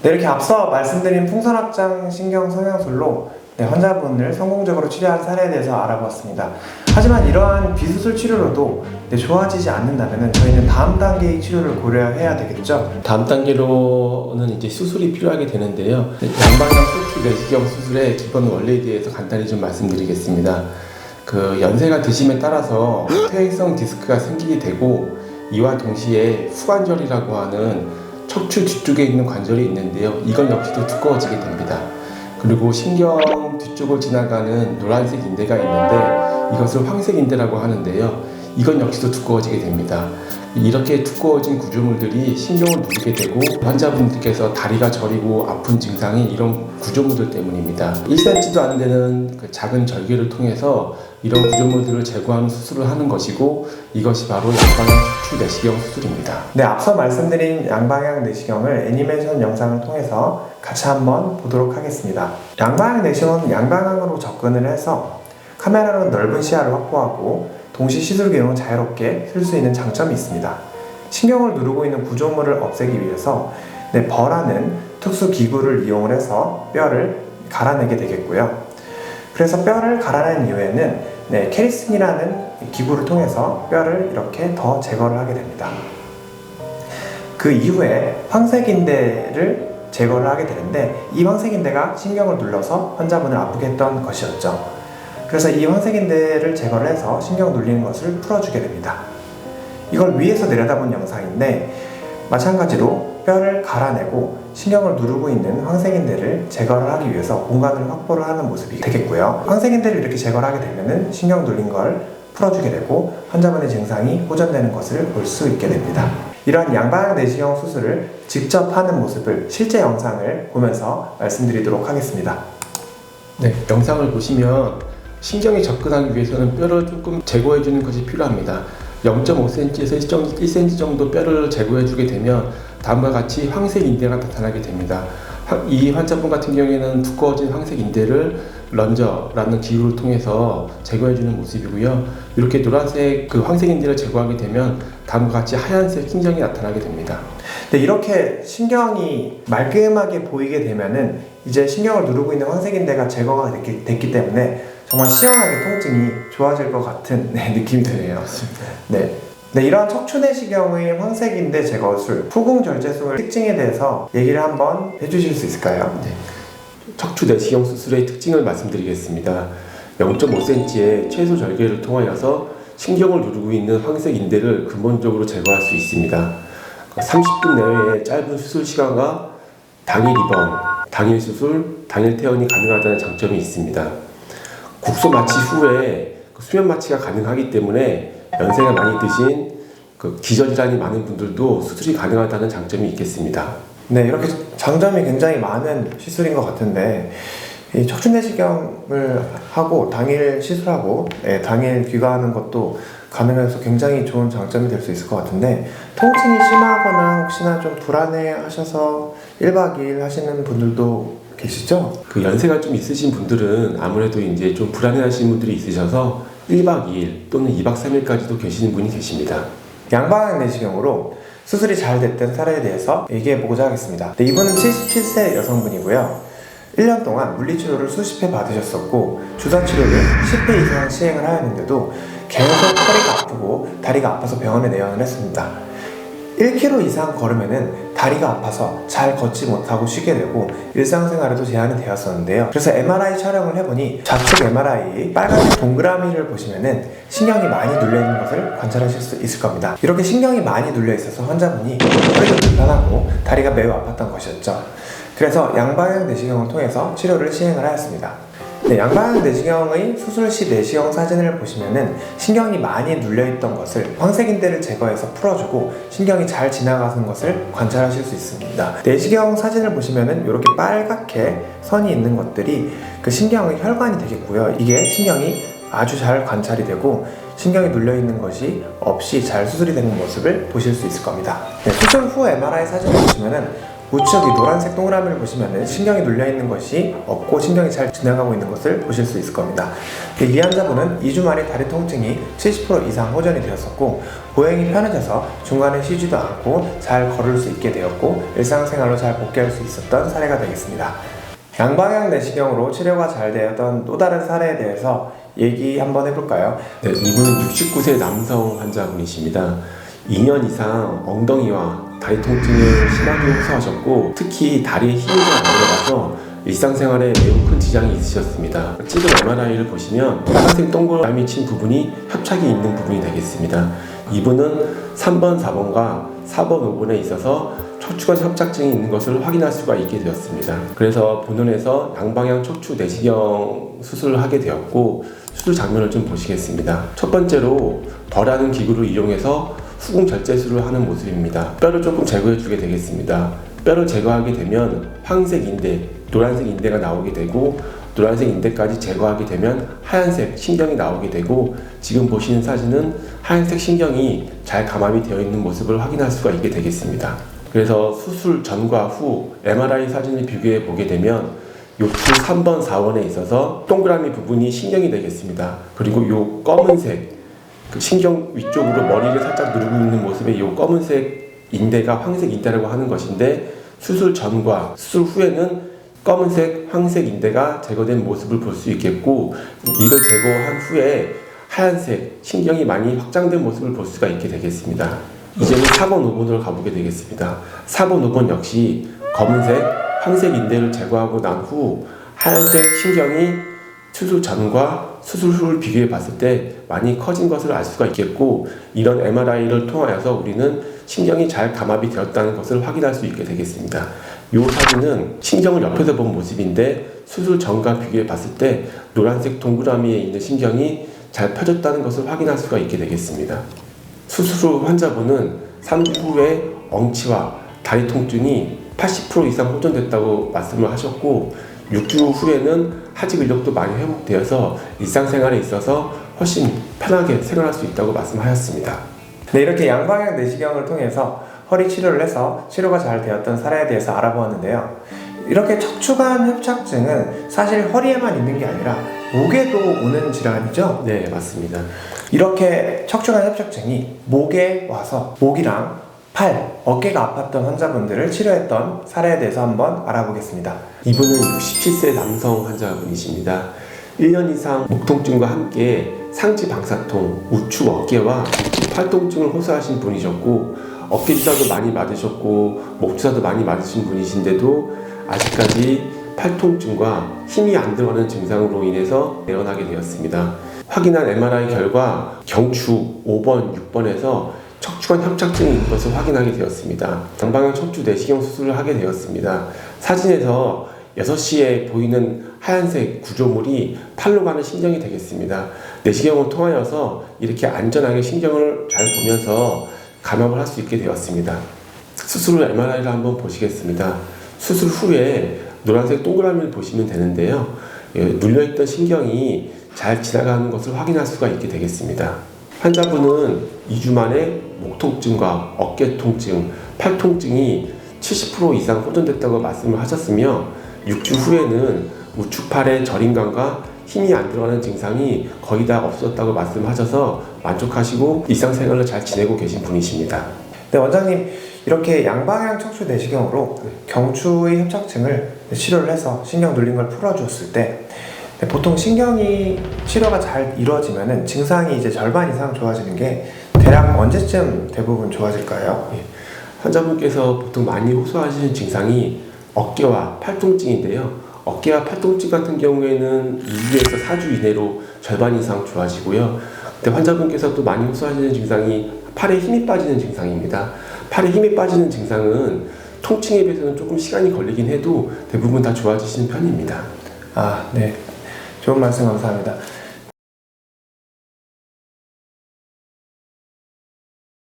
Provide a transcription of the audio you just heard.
네, 이렇게 앞서 말씀드린 풍선확장 신경 성형술로 환자분을 성공적으로 치료한 사례에 대해서 알아보았습니다. 하지만 이러한 비수술 치료로도 좋아지지 않는다면 저희는 다음 단계의 치료를 고려해야 되겠죠? 다음 단계로는 이제 수술이 필요하게 되는데요. 양방향 수축 내시경 수술의 기본 원리에 대해서 간단히 좀 말씀드리겠습니다. 연세가 드심에 따라서 퇴행성 디스크가 생기게 되고, 이와 동시에 후관절이라고 하는 척추 뒤쪽에 있는 관절이 있는데요. 이건 역시도 두꺼워지게 됩니다. 그리고 신경 뒤쪽을 지나가는 노란색 인대가 있는데 이것을 황색 인대라고 하는데요. 이건 역시도 두꺼워지게 됩니다. 이렇게 두꺼워진 구조물들이 신경을 누르게 되고 환자분들께서 다리가 저리고 아픈 증상이 이런 구조물들 때문입니다. 1cm도 안 되는 작은 절개를 통해서 이런 구조물들을 제거하는 수술을 하는 것이고, 이것이 바로 양방향 척추 내시경 수술입니다. 네, 앞서 말씀드린 양방향 내시경을 애니메이션 영상을 통해서 같이 한번 보도록 하겠습니다. 양방향 내시경은 양방향으로 접근을 해서 카메라로 넓은 시야를 확보하고 동시 시술 기능을 자유롭게 쓸 수 있는 장점이 있습니다. 신경을 누르고 있는 구조물을 없애기 위해서 벌하는 특수 기구를 이용을 해서 뼈를 갈아내게 되겠고요. 그래서 뼈를 갈아낸 이후에는 캐리슨이라는 기구를 통해서 뼈를 이렇게 더 제거를 하게 됩니다. 그 이후에 황색인대를 제거를 하게 되는데, 이 황색인대가 신경을 눌러서 환자분을 아프게 했던 것이었죠. 그래서 이 황색인대를 제거를 해서 신경 눌리는 것을 풀어주게 됩니다. 이걸 위에서 내려다본 영상인데, 마찬가지로 뼈를 갈아내고 신경을 누르고 있는 황색인대를 제거를 하기 위해서 공간을 확보를 하는 모습이 되겠고요. 황색인대를 이렇게 제거를 하게 되면 신경 눌린 걸 풀어주게 되고 환자분의 증상이 호전되는 것을 볼 수 있게 됩니다. 이러한 양방향 내시경 수술을 직접 하는 모습을 실제 영상을 보면서 말씀드리도록 하겠습니다. 네, 영상을 보시면 신경에 접근하기 위해서는 뼈를 조금 제거해 주는 것이 필요합니다. 0.5cm에서 1cm 정도 뼈를 제거해 주게 되면 다음과 같이 황색 인대가 나타나게 됩니다. 이 환자분 같은 경우에는 두꺼워진 황색 인대를 런저라는 기구를 통해서 제거해 주는 모습이고요. 이렇게 노란색 황색 인대를 제거하게 되면 다음과 같이 하얀색 신경이 나타나게 됩니다. 네, 이렇게 신경이 말끔하게 보이게 되면은 이제 신경을 누르고 있는 황색인대가 제거가 됐기 때문에 정말 시원하게 통증이 좋아질 것 같은 느낌이 드네요. 네, 이러한 척추내시경의 황색인대 제거술, 후궁절제술의 특징에 대해서 얘기를 한번 해주실 수 있을까요? 네. 척추 내시경 수술의 특징을 말씀드리겠습니다. 0.5cm의 최소 절개를 통하여서 신경을 누르고 있는 황색 인대를 근본적으로 제거할 수 있습니다. 30분 내외의 짧은 수술 시간과 당일 입원, 당일 수술, 당일 퇴원이 가능하다는 장점이 있습니다. 국소 마취 후에 수면 마취가 가능하기 때문에 연세가 많이 드신 기저질환이 많은 분들도 수술이 가능하다는 장점이 있겠습니다. 네, 이렇게 장점이 굉장히 많은 시술인 것 같은데, 이 척추내시경을 하고 당일 시술하고 당일 귀가하는 것도 가능해서 굉장히 좋은 장점이 될 수 있을 것 같은데, 통증이 심하거나 혹시나 좀 불안해 하셔서 1박 2일 하시는 분들도 계시죠? 연세가 좀 있으신 분들은 아무래도 이제 좀 불안해 하시는 분들이 있으셔서 1박 2일 또는 2박 3일까지도 계시는 분이 계십니다. 양방향 내시경으로 수술이 잘 됐던 사례에 대해서 얘기해보고자 하겠습니다. 네, 이분은 77세 여성분이고요. 1년 동안 물리치료를 수십 회 받으셨었고 주사치료를 10회 이상 시행을 하였는데도 계속 허리가 아프고 다리가 아파서 병원에 내원을 했습니다. 1km 이상 걸으면은 다리가 아파서 잘 걷지 못하고 쉬게 되고 일상생활에도 제한이 되었었는데요. 그래서 MRI 촬영을 해보니 좌측 MRI 빨간색 동그라미를 보시면은 신경이 많이 눌려있는 것을 관찰하실 수 있을 겁니다. 이렇게 신경이 많이 눌려있어서 환자분이 허리도 불편하고 다리가 매우 아팠던 것이었죠. 그래서 양방향 내시경을 통해서 치료를 시행을 하였습니다. 네, 양방향 내시경의 수술 시 내시경 사진을 보시면은 신경이 많이 눌려있던 것을 황색인대를 제거해서 풀어주고 신경이 잘 지나가는 것을 관찰하실 수 있습니다. 내시경 사진을 보시면은 이렇게 빨갛게 선이 있는 것들이 그 신경의 혈관이 되겠고요. 이게 신경이 아주 잘 관찰이 되고 신경이 눌려있는 것이 없이 잘 수술이 되는 모습을 보실 수 있을 겁니다. 네, 수술 후 MRI 사진을 보시면은 우측 이 노란색 동그라미를 보시면 신경이 눌려있는 것이 없고 신경이 잘 지나가고 있는 것을 보실 수 있을 겁니다. 이 환자분은 2주 만에 다리 통증이 70% 이상 호전이 되었었고 보행이 편해져서 중간에 쉬지도 않고 잘 걸을 수 있게 되었고 일상생활로 잘 복귀할 수 있었던 사례가 되겠습니다. 양방향 내시경으로 치료가 잘 되었던 또 다른 사례에 대해서 얘기 한번 해볼까요? 네, 이분은 69세 남성 환자분이십니다. 2년 이상 엉덩이와 다리 통증을 심하게 호소하셨고 특히 다리에 힘이 잘 안 들어가서 일상생활에 매우 큰 지장이 있으셨습니다. 찍은 MRI를 보시면 빨간색 동그라미 친 부분이 협착이 있는 부분이 되겠습니다. 이분은 3번, 4번과 4번, 5번에 있어서 척추관 협착증이 있는 것을 확인할 수가 있게 되었습니다. 그래서 본원에서 양방향 척추 내시경 수술을 하게 되었고 수술 장면을 좀 보시겠습니다. 첫 번째로 벌하는 기구를 이용해서 후궁 절제술을 하는 모습입니다. 뼈를 조금 제거해 주게 되겠습니다. 뼈를 제거하게 되면 황색 인대, 노란색 인대가 나오게 되고 노란색 인대까지 제거하게 되면 하얀색 신경이 나오게 되고 지금 보시는 사진은 하얀색 신경이 잘 감압이 되어 있는 모습을 확인할 수가 있게 되겠습니다. 그래서 수술 전과 후 MRI 사진을 비교해 보게 되면 요추 3번, 4번에 있어서 동그라미 부분이 신경이 되겠습니다. 그리고 요 검은색 그 신경 위쪽으로 머리를 살짝 누르고 있는 모습의 이 검은색 인대가 황색 인대라고 하는 것인데 수술 전과 수술 후에는 검은색, 황색 인대가 제거된 모습을 볼 수 있겠고 이걸 제거한 후에 하얀색 신경이 많이 확장된 모습을 볼 수가 있게 되겠습니다. 이제는 4번, 5번으로 가보게 되겠습니다. 4번, 5번 역시 검은색, 황색 인대를 제거하고 난 후 하얀색 신경이 수술 전과 수술 후를 비교해 봤을 때 많이 커진 것을 알 수가 있겠고 이런 MRI를 통하여서 우리는 신경이 잘 감압이 되었다는 것을 확인할 수 있게 되겠습니다. 이 사진은 신경을 옆에서 본 모습인데 수술 전과 비교해 봤을 때 노란색 동그라미에 있는 신경이 잘 펴졌다는 것을 확인할 수가 있게 되겠습니다. 수술 후 환자분은 3주 후에 엉치와 다리 통증이 80% 이상 호전됐다고 말씀을 하셨고 6주 후에는 하지 근력도 많이 회복되어서 일상생활에 있어서 훨씬 편하게 생활할 수 있다고 말씀하셨습니다. 네, 이렇게 양방향 내시경을 통해서 허리 치료를 해서 치료가 잘 되었던 사례에 대해서 알아보았는데요. 이렇게 척추관 협착증은 사실 허리에만 있는 게 아니라 목에도 오는 질환이죠? 네, 맞습니다. 이렇게 척추관 협착증이 목에 와서 목이랑 팔, 어깨가 아팠던 환자분들을 치료했던 사례에 대해서 한번 알아보겠습니다. 이분은 67세 남성 환자분이십니다. 1년 이상 목 통증과 함께 상지 방사통, 우측 어깨와 우측 팔 통증을 호소하신 분이셨고 어깨 주사도 많이 맞으셨고 목 주사도 많이 맞으신 분이신데도 아직까지 팔 통증과 힘이 안 들어가는 증상으로 인해서 내원하게 되었습니다. 확인한 MRI 결과 경추 5번, 6번에서 척추관 협착증이 있는 것을 확인하게 되었습니다. 양방향 척추 내시경 수술을 하게 되었습니다. 사진에서 6시에 보이는 하얀색 구조물이 팔로 가는 신경이 되겠습니다. 내시경을 통하여서 이렇게 안전하게 신경을 잘 보면서 감압을 할 수 있게 되었습니다. 수술 후 MRI를 한번 보시겠습니다. 수술 후에 노란색 동그라미를 보시면 되는데요. 눌려있던 신경이 잘 지나가는 것을 확인할 수가 있게 되겠습니다. 환자분은 2주 만에 목 통증과 어깨 통증, 팔 통증이 70% 이상 호전됐다고 말씀을 하셨으며 6주 후에는 우측팔의 저림감과 힘이 안 들어가는 증상이 거의 다 없었다고 말씀하셔서 만족하시고 일상생활을 잘 지내고 계신 분이십니다. 네, 원장님 이렇게 양방향 척추 내시경으로 경추의 협착증을 치료를 해서 신경 눌린 걸 풀어주었을 때 보통 신경이 치료가 잘 이루어지면 증상이 이제 절반 이상 좋아지는 게 대략 언제쯤 대부분 좋아질까요? 환자분께서 보통 많이 호소하시는 증상이 어깨와 팔통증인데요. 어깨와 팔통증 같은 경우에는 2주에서 4주 이내로 절반 이상 좋아지고요. 근데 환자분께서 또 많이 호소하시는 증상이 팔에 힘이 빠지는 증상입니다. 팔에 힘이 빠지는 증상은 통증에 비해서는 조금 시간이 걸리긴 해도 대부분 다 좋아지시는 편입니다. 아, 네. 좋은 말씀 감사합니다.